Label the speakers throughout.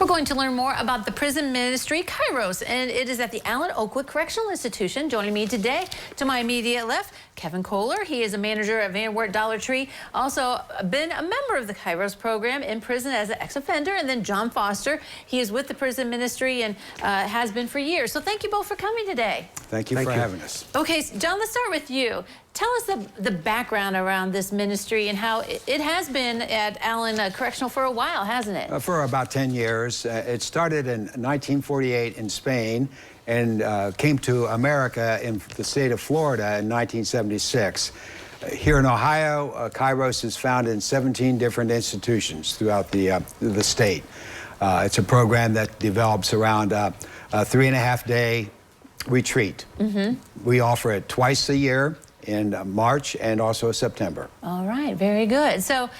Speaker 1: We're going to learn more about the prison ministry, Kairos, and it is at the Allen Oakwood Correctional Institution. Joining me today, to my immediate left, Kevin Kohler. He is a manager at Van Wert Dollar Tree, also been a member of the Kairos program in prison as an ex-offender. And then John Foster, he is with the prison ministry and has been for years. So thank you both for coming today.
Speaker 2: Thank you for having us.
Speaker 1: Okay, so John, let's start with you. Tell us the background around this ministry and how it has been at Allen Correctional for a while, hasn't it?
Speaker 2: For about 10 years. It started in 1948 in Spain and came to America in the state of Florida in 1976. Here in Ohio, Kairos is found in 17 different institutions throughout the state. It's a program that develops around a 3.5-day retreat. We offer it twice a year in March and also September.
Speaker 1: All right, very good. So,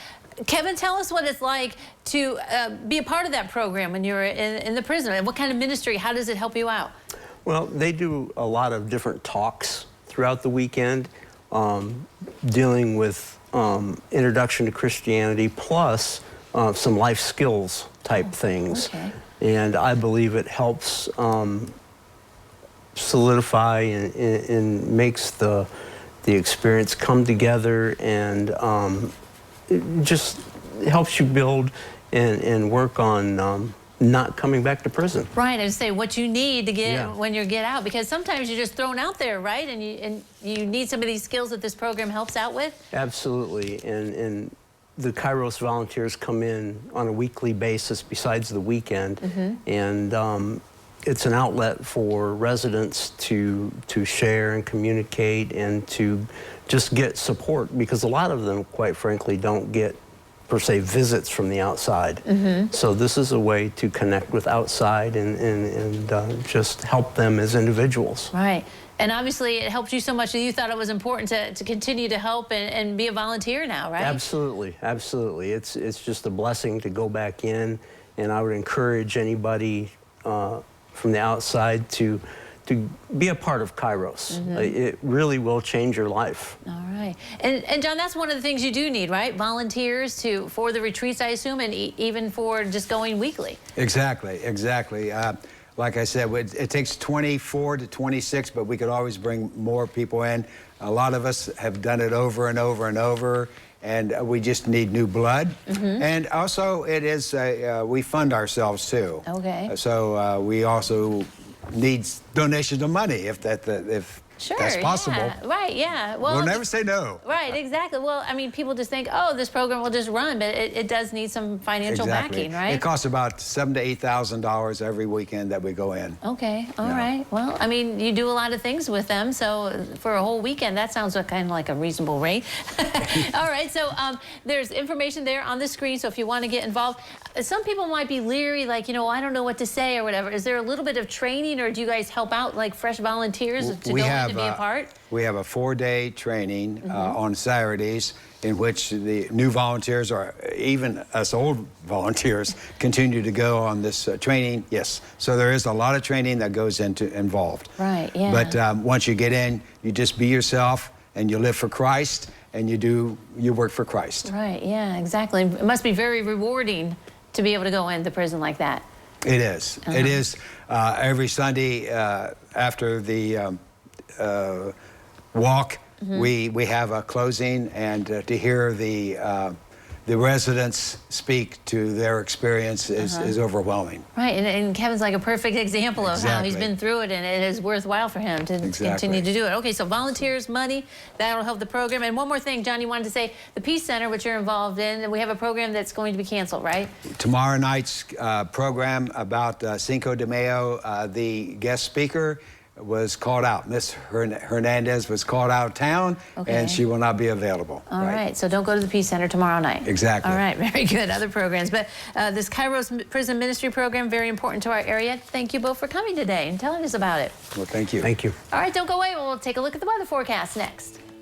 Speaker 1: Kevin, tell us what it's like to be a part of that program when you're in the prison. What kind of ministry, how does it help you out?
Speaker 3: Well, they do a lot of different talks throughout the weekend, dealing with introduction to Christianity, plus some life skills type things.
Speaker 1: Okay.
Speaker 3: And I believe it helps solidify and makes the experience come together, and it just helps you build and work on not coming back to prison.
Speaker 1: Right, and say what you need to get when you get out, because sometimes you're just thrown out there, right? And you need some of these skills that this program helps out with?
Speaker 3: Absolutely, and the Kairos volunteers come in on a weekly basis besides the weekend, and it's an outlet for residents to share and communicate and to just get support, because a lot of them, quite frankly, don't get, per se, visits from the outside. So this is a way to connect with outside and just help them as individuals.
Speaker 1: Right. And obviously it helps you so much that you thought it was important to continue to help and be a volunteer now, right?
Speaker 3: Absolutely, absolutely. It's just a blessing to go back in, and I would encourage anybody from the outside to be a part of Kairos. It really will change your life.
Speaker 1: All right. And John, that's one of the things you do need, right? Volunteers for the retreats, I assume, and even for just going weekly.
Speaker 2: Exactly, exactly. Like I said, it takes 24 to 26, but we could always bring more people in. A lot of us have done it over and over and over, and we just need new blood. And also, it is we fund ourselves too.
Speaker 1: Okay.
Speaker 2: So we also need donations of money if that's possible.
Speaker 1: Yeah. Right, yeah. Well,
Speaker 2: we'll never say no.
Speaker 1: Right, exactly. Well, I mean, people just think, oh, this program will just run, but it does need some financial backing, right?
Speaker 2: It costs about $7,000 to $8,000 every weekend that we go in.
Speaker 1: Okay, all right. Well, I mean, you do a lot of things with them, so for a whole weekend, that sounds kind of like a reasonable rate. All right, so there's information there on the screen, so if you want to get involved. Some people might be leery, like, you know, I don't know what to say or whatever. Is there a little bit of training, or do you guys help out, like, fresh volunteers to go in to be a part?
Speaker 2: We have a 4-day training on Saturdays, in which the new volunteers, or even us old volunteers, continue to go on this training. Yes, so there is a lot of training that goes involved.
Speaker 1: Right, yeah.
Speaker 2: But once you get in, you just be yourself, and you live for Christ, and you work for Christ.
Speaker 1: Right, yeah, exactly. It must be very rewarding to be able to go into prison like that.
Speaker 2: It is. It is. Every Sunday after the walk, we have a closing, and to hear the residents speak to their experience is overwhelming.
Speaker 1: Right, and Kevin's like a perfect example of how he's been through it, and it is worthwhile for him to continue to do it. Okay, so volunteers, money, that'll help the program. And one more thing, John, you wanted to say, the Peace Center, which you're involved in, we have a program that's going to be canceled, right?
Speaker 2: Tomorrow night's program about Cinco de Mayo, the guest speaker was called out. Miss Hernandez was called out of town, and she will not be available.
Speaker 1: All right, so don't go to the Peace Center tomorrow night.
Speaker 2: Exactly.
Speaker 1: All right, very good. Other programs. But this Kairos Prison Ministry program, very important to our area. Thank you both for coming today and telling us about it.
Speaker 2: Well, thank you.
Speaker 3: Thank you.
Speaker 1: All right, don't go away. We'll take a look at the weather forecast next.